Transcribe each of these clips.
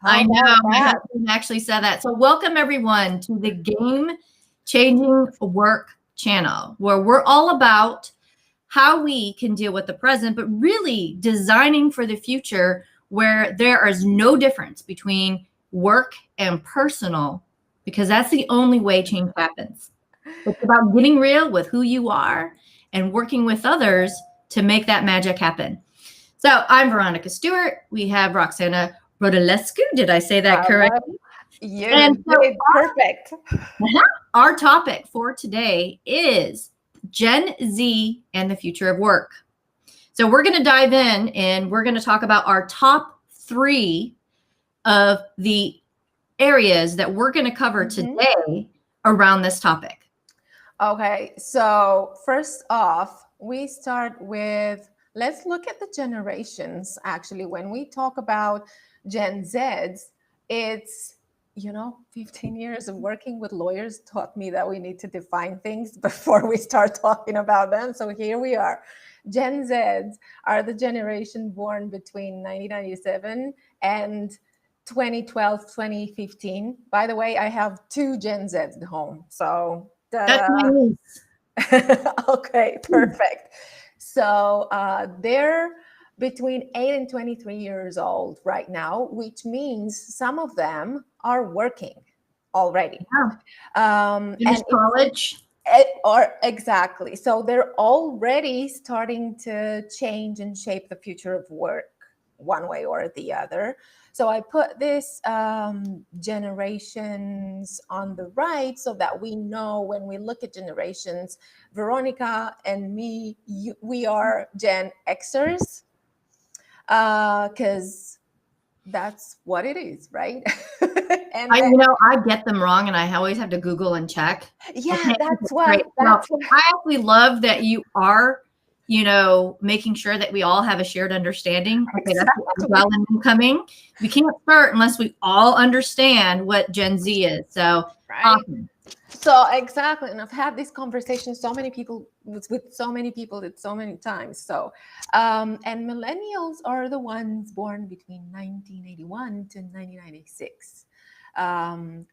How I know. about My that? husband actually said that. So welcome everyone to the Game Changing Work channel, where we're all about how we can deal with the present, but really designing for the future where there is no difference between work and personal, because that's the only way change happens. It's about getting real with who you are and working with others to make that magic happen. So I'm Veronica Stewart. We have Roxana Rodolescu. Did I say that correctly? You And so did perfect. our topic for today is Gen Z and the future of work. So we're going to dive in and we're going to talk about our top 3 of the areas that we're going to cover today around this topic. Okay, so first off, we start with, let's look at the generations. Actually, when we talk about Gen Zs, it's, 15 years of working with lawyers taught me that we need to define things before we start talking about them. So here we are. Gen Zs are the generation born between 1997 and 2012, 2015. By the way, I have 2 Gen Zs at home. So That's my niece. okay, perfect. So they're between 8 and 23 years old right now, which means some of them are working already. Yeah. Finish college. Or exactly. So they're already starting to change and shape the future of work one way or the other. So I put this generations on the right so that we know when we look at generations, Veronica and me, we are Gen Xers, because that's what it is, right? And I get them wrong, and I always have to Google and check. Yeah, that's why. I actually love that you are, making sure that we all have a shared understanding. Okay, that's well incoming. We can't start unless we all understand what Gen Z is. So, awesome. So exactly, and I've had this conversation with so many people at so many times. So, and millennials are the ones born between 1981 to 1996.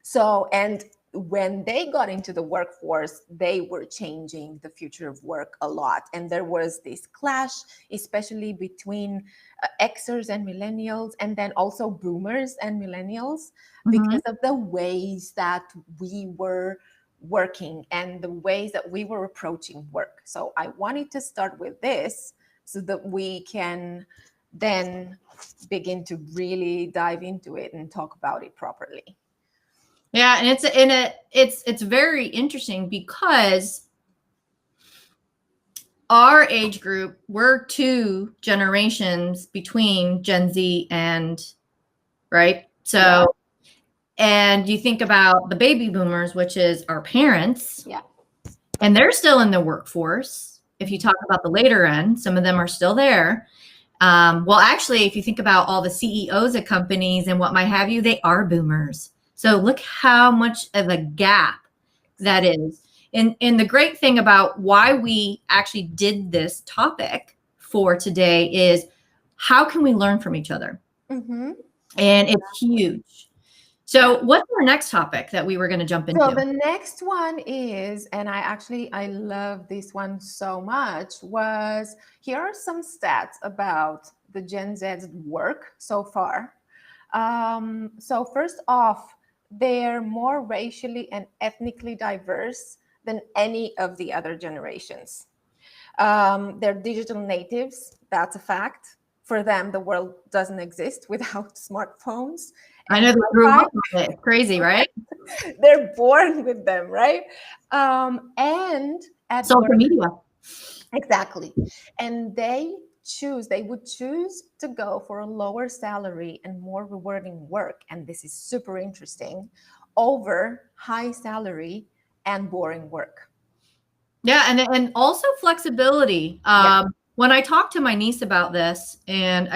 So, and when they got into the workforce, they were changing the future of work a lot. And there was this clash, especially between Xers and millennials, and then also boomers and millennials, because of the ways that we were working and the ways that we were approaching work. So I wanted to start with this so that we can then begin to really dive into it and talk about it properly. Yeah, and it's very interesting because our age group, we're 2 generations between Gen Z and right. So, and you think about the baby boomers, which is our parents, and they're still in the workforce. If you talk about the later end, some of them are still there. Well, actually, if you think about all the CEOs of companies and what might have you, they are boomers. So look how much of a gap that is. And the great thing about why we actually did this topic for today is how can we learn from each other? And it's huge. So what's our next topic that we were going to jump into? So the next one is, and I love this one so much, was here are some stats about the Gen Z's work so far. So first off, they're more racially and ethnically diverse than any of the other generations. They're digital natives. That's a fact. For them, the world doesn't exist without smartphones. I know they grew up with it. It's crazy, right? They're born with them, right? And at social media. Exactly. And they would choose to go for a lower salary and more rewarding work. And this is super interesting, over high salary and boring work. Yeah, and also flexibility. When I talked to my niece about this, and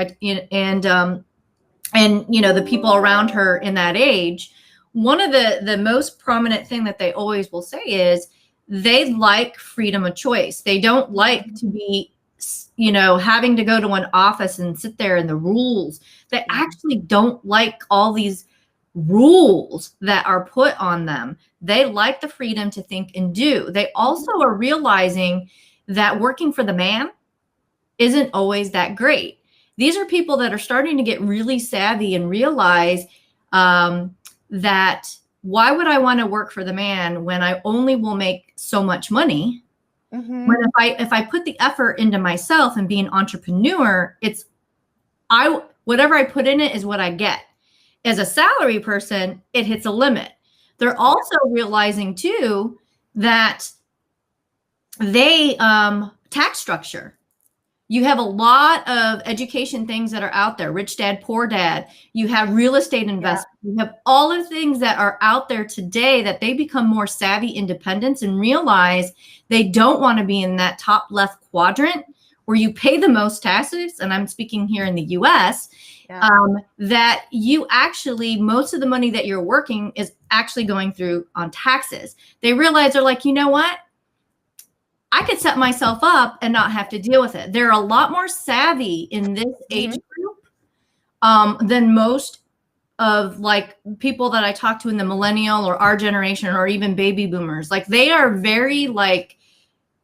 the people around her in that age, one of the most prominent thing that they always will say is they like freedom of choice. They don't like to be you know, having to go to an office and sit there and the rules. They actually don't like all these rules that are put on them. They like the freedom to think and do. They also are realizing that working for the man isn't always that great. These are people that are starting to get really savvy and realize that why would I want to work for the man when I only will make so much money? When if I put the effort into myself and be an entrepreneur, it's whatever I put in it is what I get. As a salary person, it hits a limit. They're also realizing too that they tax structure. You have a lot of education things that are out there. Rich Dad, Poor Dad. You have real estate investment. You have all of the things that are out there today that they become more savvy independents and realize they don't want to be in that top left quadrant where you pay the most taxes. And I'm speaking here in the US, that you actually, most of the money that you're working is actually going through on taxes. They realize they're like, you know what? I could set myself up and not have to deal with it. They're a lot more savvy in this age group than most of like people that I talk to in the millennial or our generation or even baby boomers. Like they are very like,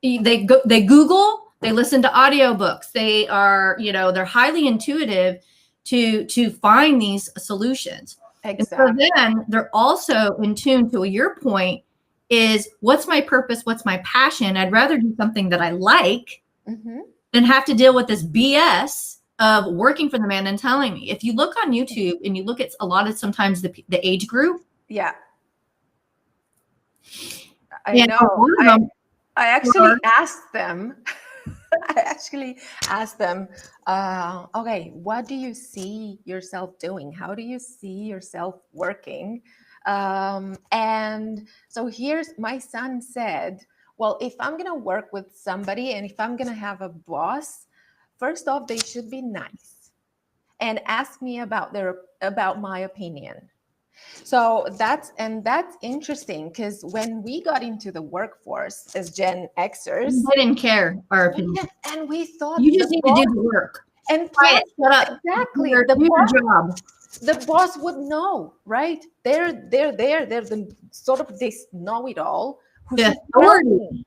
they Google, they listen to audiobooks. They are, you know, they're highly intuitive to find these solutions. Exactly. And so then they're also in tune to your point is what's my purpose? What's my passion? I'd rather do something that I like than have to deal with this BS of working for the man and telling me. If you look on YouTube and you look at a lot of sometimes the age group. Yeah. I know. I actually asked them, okay, what do you see yourself doing? How do you see yourself working? And so here's my son said, well, if I'm going to work with somebody and if I'm going to have a boss, first off, they should be nice and ask me about my opinion. So that's interesting because when we got into the workforce as Gen Xers, we didn't care our opinion, and we thought you just need to do the work. And shut up. Exactly, the boss would know, right? They're the sort of this know-it-all who should tell me.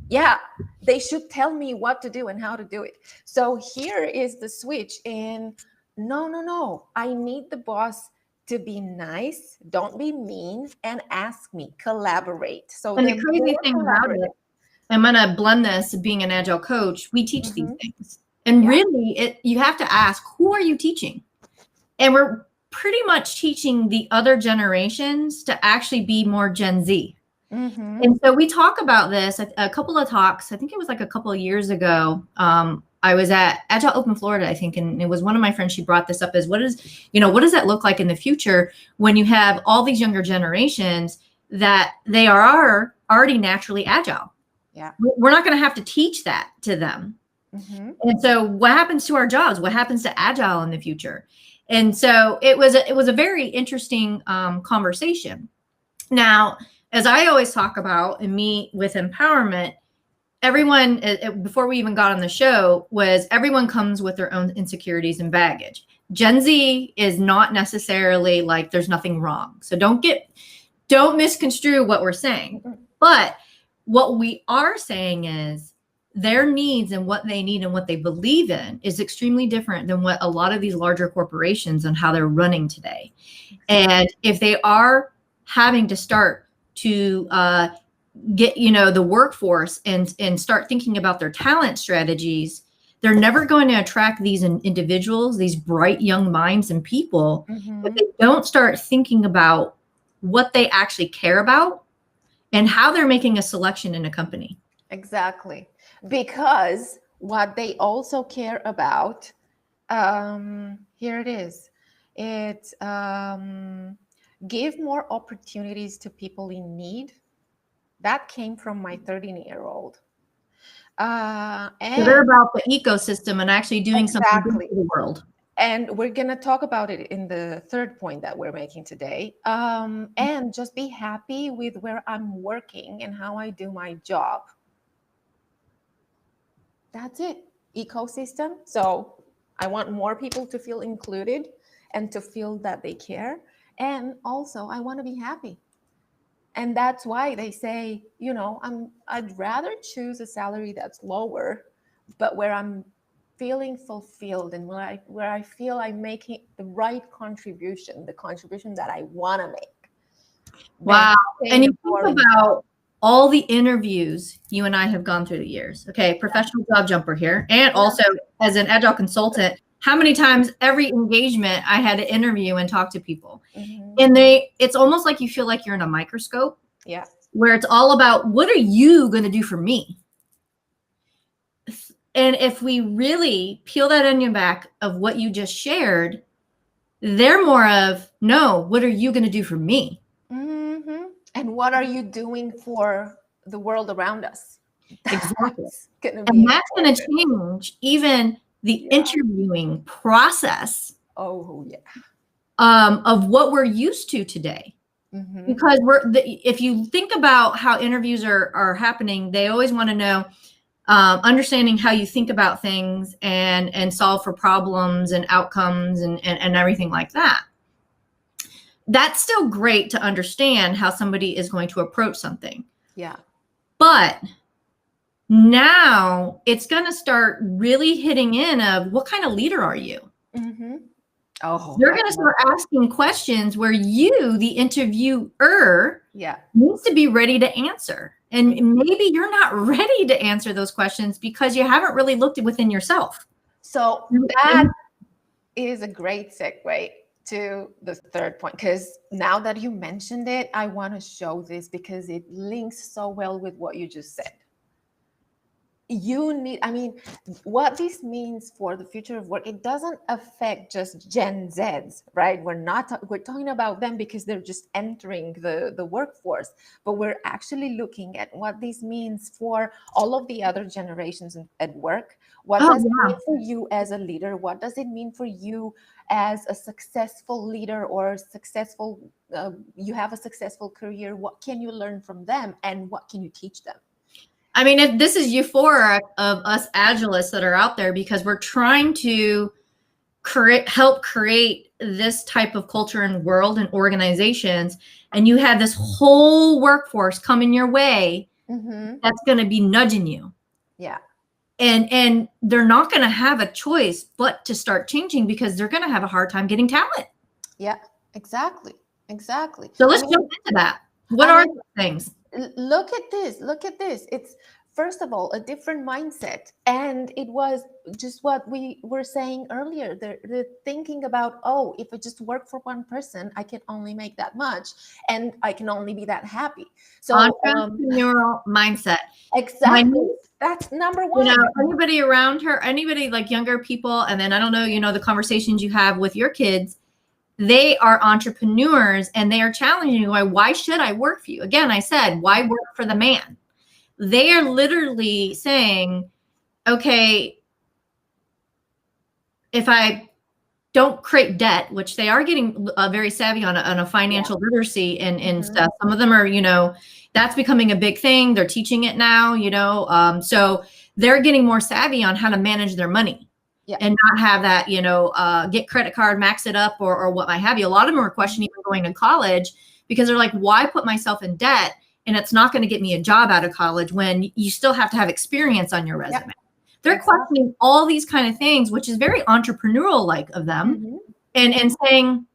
Yeah, they should tell me what to do and how to do it. So here is the switch in. No, I need the boss to be nice, don't be mean, and ask me, collaborate. So and the crazy thing about it, I'm going to blend this being an agile coach. We teach these things. And really, you have to ask, who are you teaching? And we're pretty much teaching the other generations to actually be more Gen Z. And so we talk about this, a couple of talks. I think it was like a couple of years ago. I was at Agile Open Florida, I think, and it was one of my friends, she brought this up as what does that look like in the future when you have all these younger generations that they are already naturally agile. Yeah. We're not going to have to teach that to them. And so what happens to our jobs? What happens to agile in the future? And so it was a very interesting conversation. Now, as I always talk about and meet with empowerment, everyone, before we even got on the show, was everyone comes with their own insecurities and baggage. Gen Z is not necessarily like there's nothing wrong. So don't misconstrue what we're saying. But what we are saying is their needs and what they need and what they believe in is extremely different than what a lot of these larger corporations and how they're running today. And if they are having to start to get, the workforce and start thinking about their talent strategies, they're never going to attract these individuals, these bright young minds and people, if they don't start thinking about what they actually care about and how they're making a selection in a company. Exactly. Because what they also care about, here it is, it's give more opportunities to people in need. That came from my 13-year-old. And so they're about the ecosystem and actually doing something good for the world. And we're going to talk about it in the third point that we're making today. And just be happy with where I'm working and how I do my job. That's it. ecosystem. So I want more people to feel included and to feel that they care. And also, I want to be happy. And that's why they say, you know, I'd rather choose a salary that's lower, but where I'm feeling fulfilled and where I feel I'm making the right contribution, the contribution that I want to make. Wow. And you think Boring about all the interviews you and I have gone through the years. Okay, professional job jumper here. And also as an agile consultant, how many times every engagement I had to interview and talk to people. Mm-hmm. And it's almost like you feel like you're in a microscope. Yeah. Where it's all about, what are you going to do for me? And if we really peel that onion back of what you just shared, they're more of, no, what are you going to do for me? Mm-hmm. And what are you doing for the world around us? Exactly. And that's going to change even the interviewing process. Oh, yeah. Of what we're used to today. Mm-hmm. Because if you think about how interviews are happening, they always want to know, understanding how you think about things and solve for problems and outcomes and everything like that. That's still great to understand how somebody is going to approach something. Yeah. But now it's going to start really hitting in of, what kind of leader are you? Mm-hmm. Oh, they're going to start asking questions where you, the interviewer, needs to be ready to answer. And maybe you're not ready to answer those questions because you haven't really looked within yourself. So that is a great segue to the third point, because now that you mentioned it, I want to show this because it links so well with what you just said. What this means for the future of work, it doesn't affect just Gen Zs, right? We're talking about them because they're just entering the workforce, but we're actually looking at what this means for all of the other generations at work. What does it mean for you as a leader? What does it mean for you as a successful leader or you have a successful career? What can you learn from them and what can you teach them? I mean, if this is euphoric of us Agilists that are out there, because we're trying to help create this type of culture and world and organizations, and you have this whole workforce coming your way, that's going to be nudging you. Yeah. And they're not going to have a choice but to start changing, because they're going to have a hard time getting talent. Yeah, exactly. So let's jump into that. What are those things? Look at this. It's, first of all, a different mindset. And it was just what we were saying earlier. They're thinking about, oh, if I just work for one person, I can only make that much and I can only be that happy. So entrepreneurial mindset. Exactly. That's number one. You know, anybody around her, anybody like younger people, and then I don't know, you know, the conversations you have with your kids, they are entrepreneurs and they are challenging you. Why should I work for you? Again, I said, why work for the man? They are literally saying, okay, if I don't create debt, which they are getting very savvy on a financial literacy and stuff. Some of them are, you know, that's becoming a big thing. They're teaching it now, you know, so they're getting more savvy on how to manage their money. And not have that, you know, get credit card, max it up or what might have you. A lot of them are questioning even going to college because they're like, why put myself in debt? And it's not going to get me a job out of college when you still have to have experience on your resume. They're questioning all these kind of things, which is very entrepreneurial-like of them. And saying,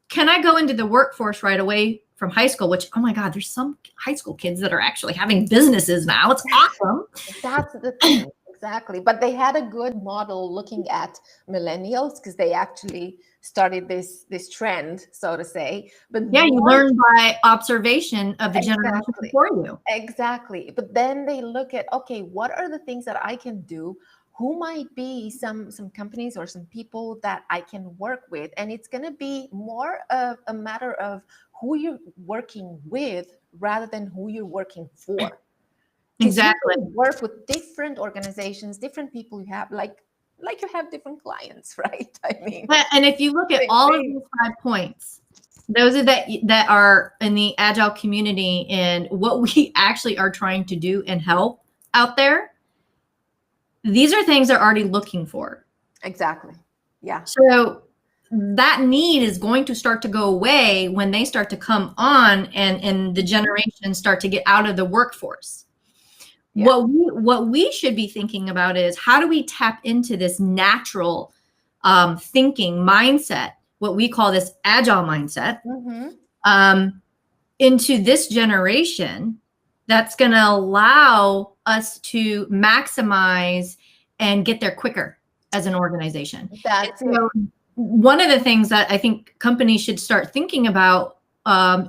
can I go into the workforce right away from high school? Which, oh my God, there's some high school kids that are actually having businesses now. It's awesome. That's the thing. Exactly. But they had a good model looking at millennials because they actually started this trend, so to say. But you learn by observation of the generation before you. Exactly. But then they look at, okay, what are the things that I can do? Who might be some companies or some people that I can work with? And it's going to be more of a matter of who you're working with rather than who you're working for. Exactly. You work with different organizations, different people you have, like you have different clients, right? I mean, and if you look at all of these 5 points, those are that are in the Agile community and what we actually are trying to do and help out there, these are things they're already looking for. Exactly. Yeah. So that need is going to start to go away when they start to come on and the generations start to get out of the workforce. Yeah. What we should be thinking about is, how do we tap into this natural thinking mindset, what we call this agile mindset, into this generation that's going to allow us to maximize and get there quicker as an organization. That's so one of the things that I think companies should start thinking about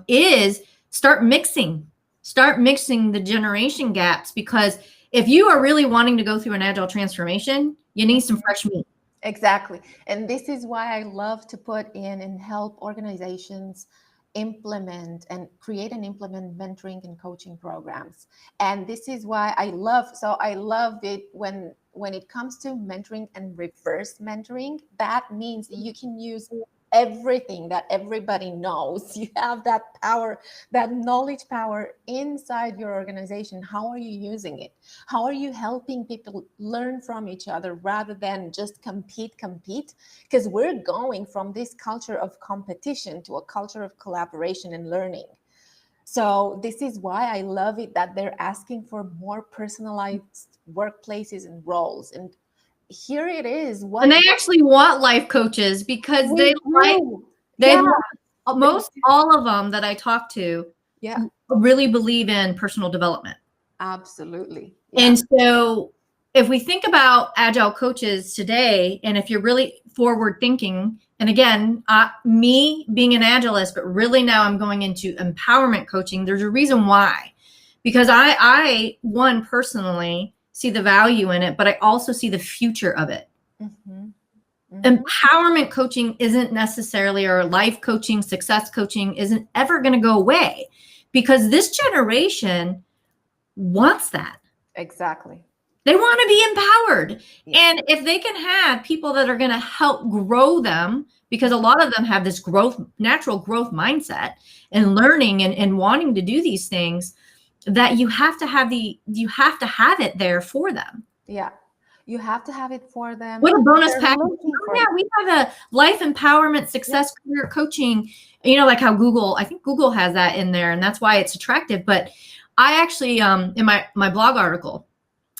is start mixing the generation gaps, because if you are really wanting to go through an agile transformation, you need some fresh meat. Exactly. And this is why I love to put in and help organizations implement and create and implement mentoring and coaching programs. And this is why I love it when it comes to mentoring and reverse mentoring. That means you can use everything that everybody knows. You have that power, that knowledge power inside your organization. How are you using it? How are you helping people learn from each other rather than just compete? Because we're going from this culture of competition to a culture of collaboration and learning. So this is why I love it that they're asking for more personalized workplaces and roles. And here it is. And they actually want life coaches, because most all of them that I talk to really believe in personal development. Absolutely. Yeah. And so if we think about agile coaches today, and if you're really forward thinking, and again, me being an agilist, but really now I'm going into empowerment coaching, there's a reason why. Because I personally see the value in it, but I also see the future of it. Empowerment coaching isn't necessarily, or life coaching, success coaching isn't ever going to go away, because this generation wants that. Exactly. They want to be empowered. Yeah. And if they can have people that are going to help grow them, because a lot of them have this natural growth mindset and learning and wanting to do these things, that you have to have it there for them. Yeah. You have to have it for them. What a bonus package. Yeah, we have a life empowerment, success, career coaching, like how I think Google has that in there, and that's why it's attractive. But I actually, in my blog article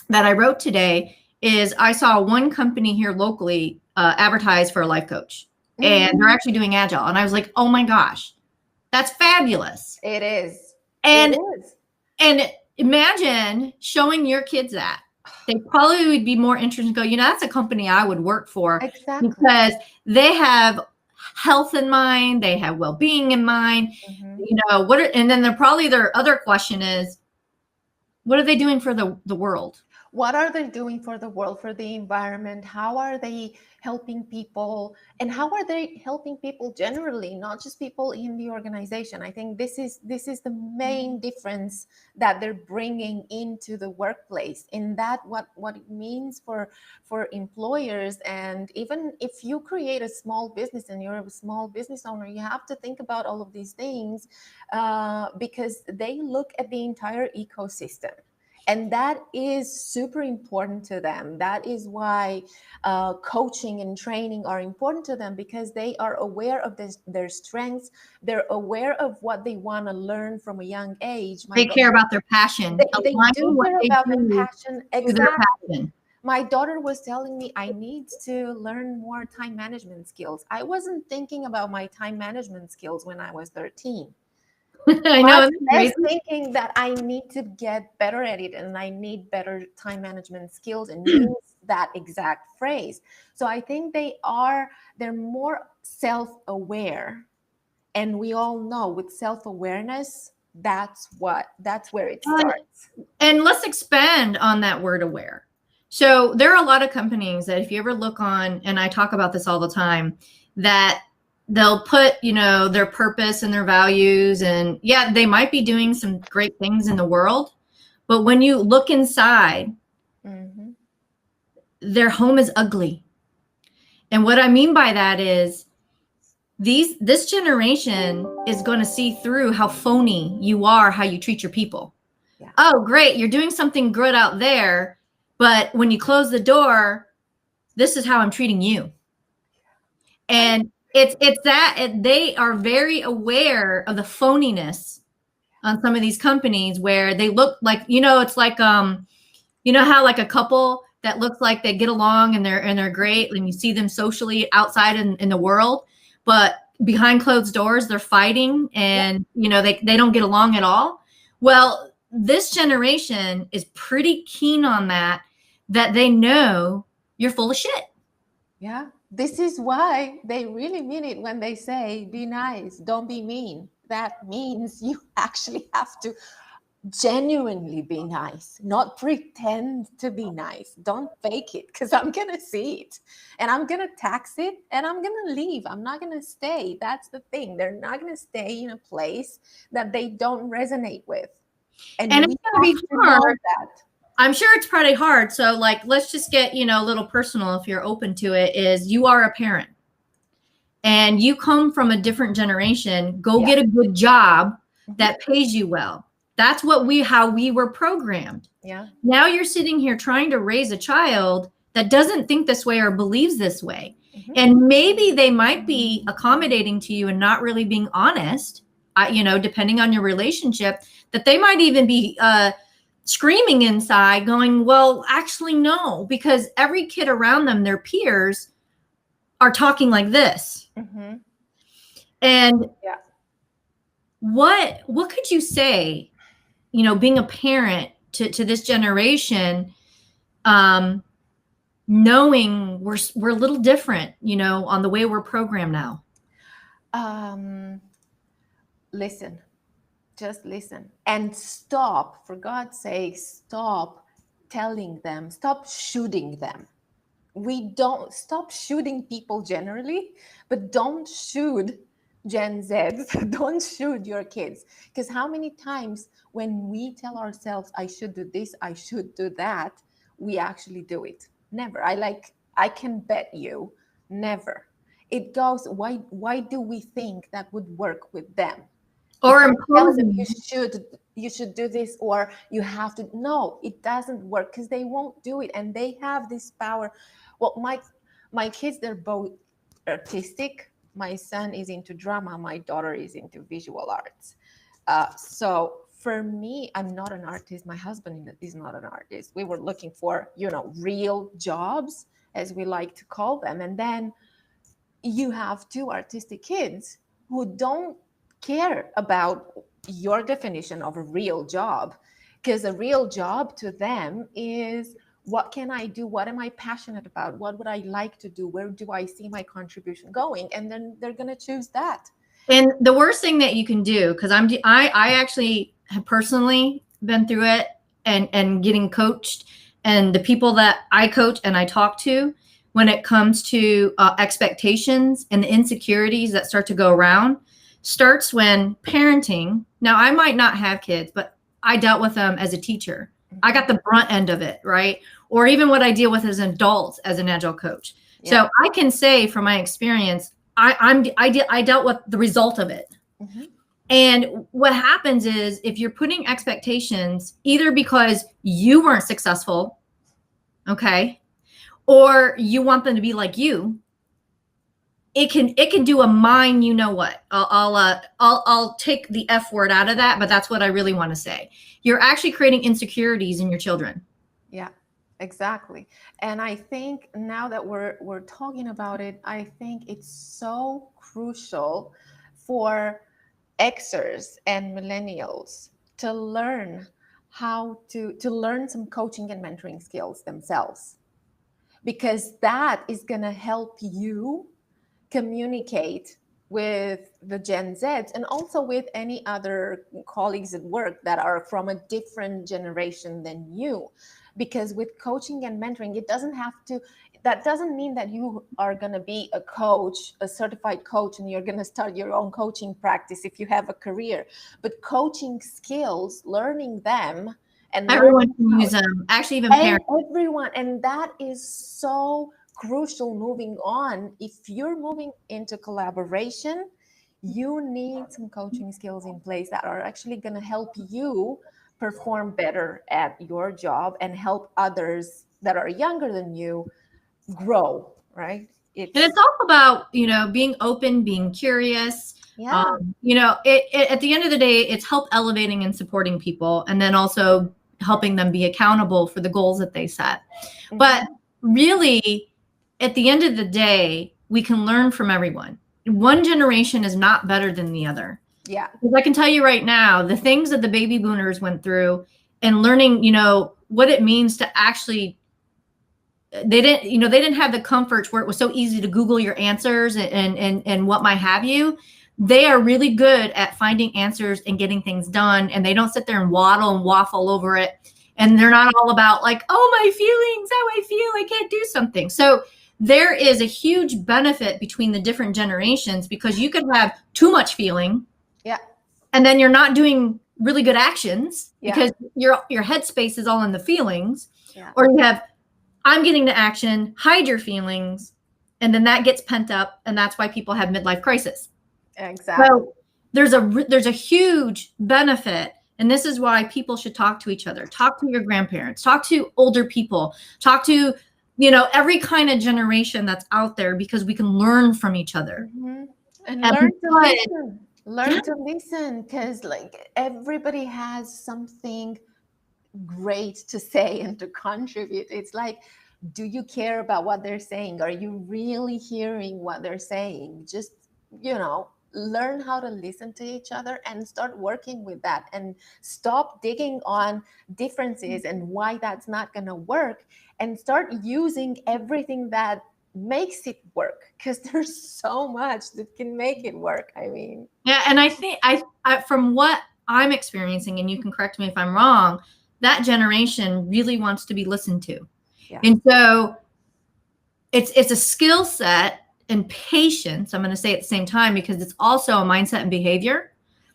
that I wrote today, is I saw one company here locally advertise for a life coach, and they're actually doing agile. And I was like, oh my gosh, that's fabulous. It is. And imagine showing your kids that. They probably would be more interested to go, that's a company I would work for. Exactly. Because they have health in mind, they have well-being in mind. And then their other question is, what are they doing for the world? What are they doing for the world, for the environment? How are they helping people? And how are they helping people generally, not just people in the organization? I think this is the main difference that they're bringing into the workplace, in that what it means for employers. And even if you create a small business and you're a small business owner, you have to think about all of these things because they look at the entire ecosystem. And that is super important to them. That is why coaching and training are important to them, because they are aware of their strengths. They're aware of what they want to learn from a young age. They care about their passion. They do care about their passion. Exactly. My daughter was telling me I need to learn more time management skills. I wasn't thinking about my time management skills when I was 13. I know. I was thinking that I need to get better at it, and I need better time management skills, and use that exact phrase. So I think they're more self-aware, and we all know with self-awareness, that's where it starts. And let's expand on that word aware. So there are a lot of companies that, if you ever look on, and I talk about this all the time, that they'll put, their purpose and their values, and they might be doing some great things in the world, but when you look inside, their home is ugly. And what I mean by that is this generation is going to see through how phony you are, how you treat your people. Yeah. Oh, great. You're doing something good out there, But when you close the door, this is how I'm treating you. And it's that they are very aware of the phoniness on some of these companies where they look like, it's like, how like a couple that looks like they get along and they're great and you see them socially outside in the world, but behind closed doors, they're fighting and, they don't get along at all. Well, this generation is pretty keen on that they know you're full of shit. Yeah. This is why they really mean it when they say, be nice, don't be mean. That means you actually have to genuinely be nice, not pretend to be nice. Don't fake it, because I'm going to see it and I'm going to tax it and I'm going to leave. I'm not going to stay. That's the thing. They're not going to stay in a place that they don't resonate with. And it's we going to be hard. That. I'm sure it's probably hard. So like, let's just get, a little personal if you're open to it, is you are a parent and you come from a different generation. Go get a good job that pays you well. That's how we were programmed. Yeah. Now you're sitting here trying to raise a child that doesn't think this way or believes this way. And maybe they might be accommodating to you and not really being honest, depending on your relationship, that they might even be, screaming inside going, well, actually, no, because every kid around them, their peers are talking like this. And what could you say, being a parent to this generation, knowing we're a little different, on the way we're programmed now? Listen. Just listen and stop, for God's sake, stop telling them, stop shooting them. We don't stop shooting people generally, but don't shoot Gen Zs. Don't shoot your kids. Because how many times when we tell ourselves, I should do this, I should do that, we actually do it? Never. I can bet you, never. It goes, why do we think that would work with them? Or imposing. You should do this, or you have to. No, it doesn't work, because they won't do it, and they have this power. Well, my kids, they're both artistic. My son is into drama. My daughter is into visual arts. So for me, I'm not an artist. My husband is not an artist. We were looking for, real jobs, as we like to call them. And then you have two artistic kids who don't care about your definition of a real job, because a real job to them is, what can I do? What am I passionate about? What would I like to do? Where do I see my contribution going? And then they're going to choose that. And the worst thing that you can do, because I actually have personally been through it and getting coached, and the people that I coach and I talk to, when it comes to expectations and the insecurities that start to go around, starts when parenting. Now, I might not have kids, but I dealt with them as a teacher. I got the brunt end of it, right? Or even what I deal with as an adult, as an agile coach. Yeah. So I can say from my experience, I dealt with the result of it. And what happens is, if you're putting expectations, either because you weren't successful, okay, or you want them to be like you, it can do a mind, you know what? I'll take the F word out of that, but that's what I really want to say. You're actually creating insecurities in your children. Yeah, exactly. And I think now that we're talking about it, I think it's so crucial for Xers and millennials to learn how to learn some coaching and mentoring skills themselves, because that is going to help you communicate with the Gen Zs and also with any other colleagues at work that are from a different generation than you. Because with coaching and mentoring, that doesn't mean that you are going to be a coach, a certified coach, and you're going to start your own coaching practice if you have a career. But coaching skills, learning them, and everyone can use them, actually even parents. Everyone. And that is so crucial moving on. If you're moving into collaboration, you need some coaching skills in place that are actually going to help you perform better at your job and help others that are younger than you grow, right? And it's all about, being open, being curious. Yeah. At the end of the day, it's help elevating and supporting people, and then also helping them be accountable for the goals that they set. Mm-hmm. But really, at the end of the day, we can learn from everyone. One generation is not better than the other. Yeah. Because I can tell you right now, the things that the baby boomers went through and learning, what it means to actually, they didn't have the comforts where it was so easy to Google your answers and what might have you. They are really good at finding answers and getting things done. And they don't sit there and waddle and waffle over it. And they're not all about like, oh, my feelings, how I feel, I can't do something. So there is a huge benefit between the different generations, because you could have too much feeling. Yeah. And then you're not doing really good actions, Yeah. because your headspace is all in the feelings. Yeah. Or you have, I'm getting to action, hide your feelings, and then that gets pent up, and that's why people have midlife crisis. Exactly. So there's a huge benefit, and this is why people should talk to each other. Talk to your grandparents, talk to older people, talk to, every kind of generation that's out there, because we can learn from each other. Mm-hmm. And learn to listen. Learn to listen, because like everybody has something great to say and to contribute. It's like, do you care about what they're saying? Are you really hearing what they're saying? Just, learn how to listen to each other and start working with that, and stop digging on differences and why that's not going to work, and start using everything that makes it work, because there's so much that can make it work. I mean, yeah. And I think I from what I'm experiencing, and you can correct me if I'm wrong, that generation really wants to be listened to. Yeah. And so it's a skill set and patience, I'm going to say at the same time, because it's also a mindset and behavior.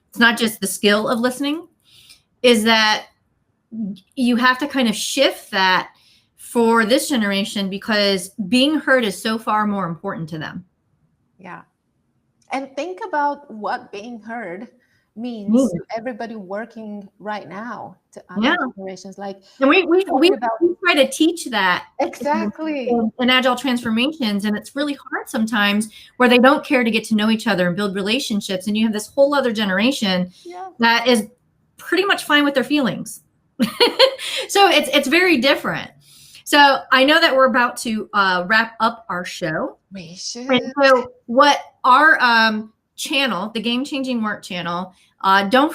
It's not just the skill of listening, is that you have to kind of shift that for this generation, because being heard is so far more important to them. Yeah. And think about what being heard means to everybody working right now, to other generations. Like, and we try to teach that exactly in Agile transformations, and it's really hard sometimes, where they don't care to get to know each other and build relationships, and you have this whole other generation that is pretty much fine with their feelings. So it's very different. So I know that we're about to wrap up our show. We should. And so what our channel, the Game Changing Work channel, don't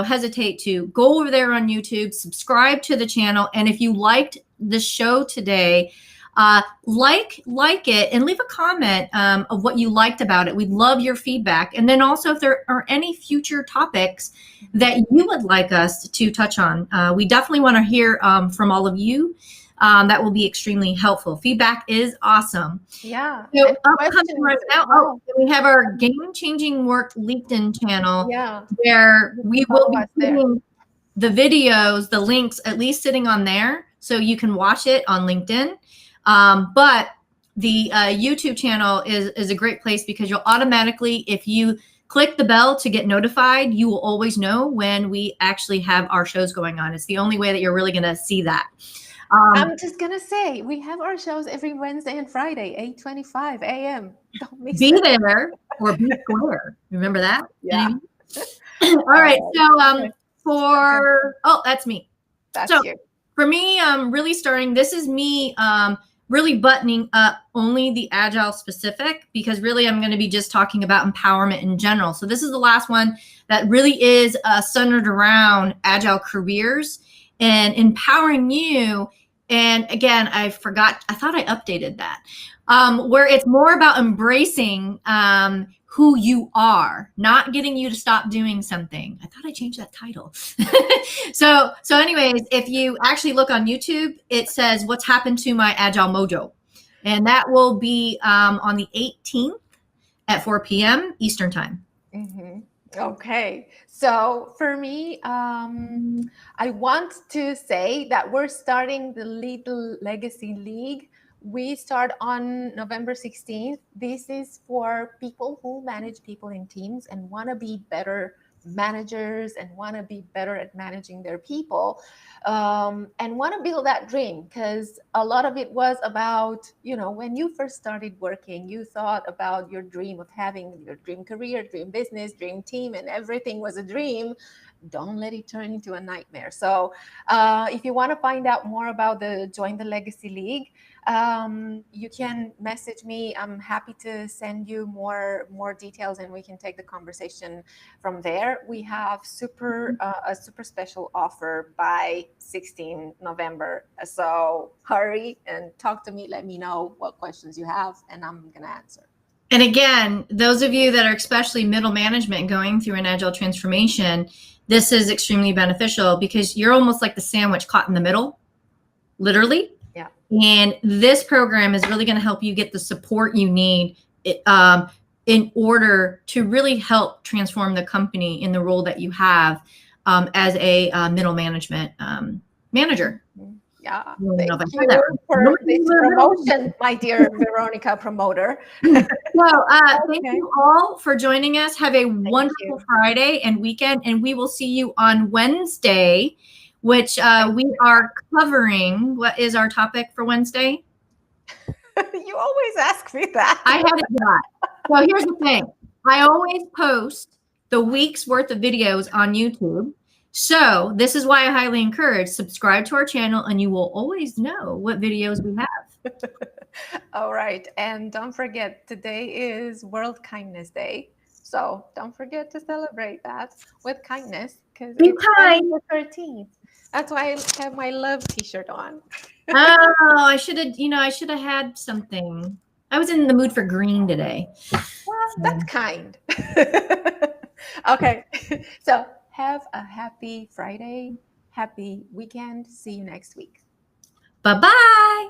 hesitate to go over there on YouTube, subscribe to the channel, and if you liked the show today, like it and leave a comment of what you liked about it. We'd love your feedback. And then also, if there are any future topics that you would like us to touch on, we definitely want to hear from all of you. That will be extremely helpful. Feedback is awesome. Yeah. So upcoming right now, we have our Game Changing Work LinkedIn channel, where we will be putting the videos, the links, at least sitting on there, so you can watch it on LinkedIn. But the YouTube channel is a great place, because you'll automatically, if you click the bell to get notified, you will always know when we actually have our shows going on. It's the only way that you're really going to see that. I'm just going to say, we have our shows every Wednesday and Friday, 8:25 a.m. Don't miss it. Be there or be square. Remember that? Yeah. All right. So that's me. That's you. For me, really starting, this is me really buttoning up only the Agile specific, because really I'm going to be just talking about empowerment in general. So this is the last one that really is centered around Agile careers and empowering you. And again, I thought I updated that, where it's more about embracing who you are, not getting you to stop doing something. I thought I changed that title. So anyways, if you actually look on YouTube, it says what's happened to my Agile MOJO. And that will be on the 18th at 4 p.m. Eastern time. Mm-hmm. Okay. So for me, I want to say that we're starting the Little Legacy League. We start on November 16th. This is for people who manage people in teams and want to be better managers and want to be better at managing their people, and want to build that dream, because a lot of it was about, when you first started working, you thought about your dream of having your dream career, dream business, dream team, and everything was a dream. Don't let it turn into a nightmare. So if you want to find out more about the Join the Legacy League, you can message me. I'm happy to send you more details, and we can take the conversation from there. We have a super special offer by 16 November. So hurry and talk to me. Let me know what questions you have, and I'm gonna answer. And again, those of you that are especially middle management going through an agile transformation, this is extremely beneficial because you're almost like the sandwich caught in the middle, literally. Yeah. And this program is really going to help you get the support you need in order to really help transform the company in the role that you have as a middle management manager. Yeah, thank you for this promotion, my dear Veronica promoter. Well, thank you all for joining us. Have a wonderful Friday and weekend, and we will see you on Wednesday, which we are covering. What is our topic for Wednesday? You always ask me that. I haven't got. So here's the thing. I always post the week's worth of videos on YouTube. So this is why I highly encourage subscribe to our channel, and you will always know what videos we have. All right. And don't forget, today is World Kindness Day. So don't forget to celebrate that with kindness, because it's the 13th. That's why I have my love t-shirt on. Oh, I should have had something. I was in the mood for green today. Well, that's kind. Okay. So have a happy Friday, happy weekend. See you next week. Bye-bye.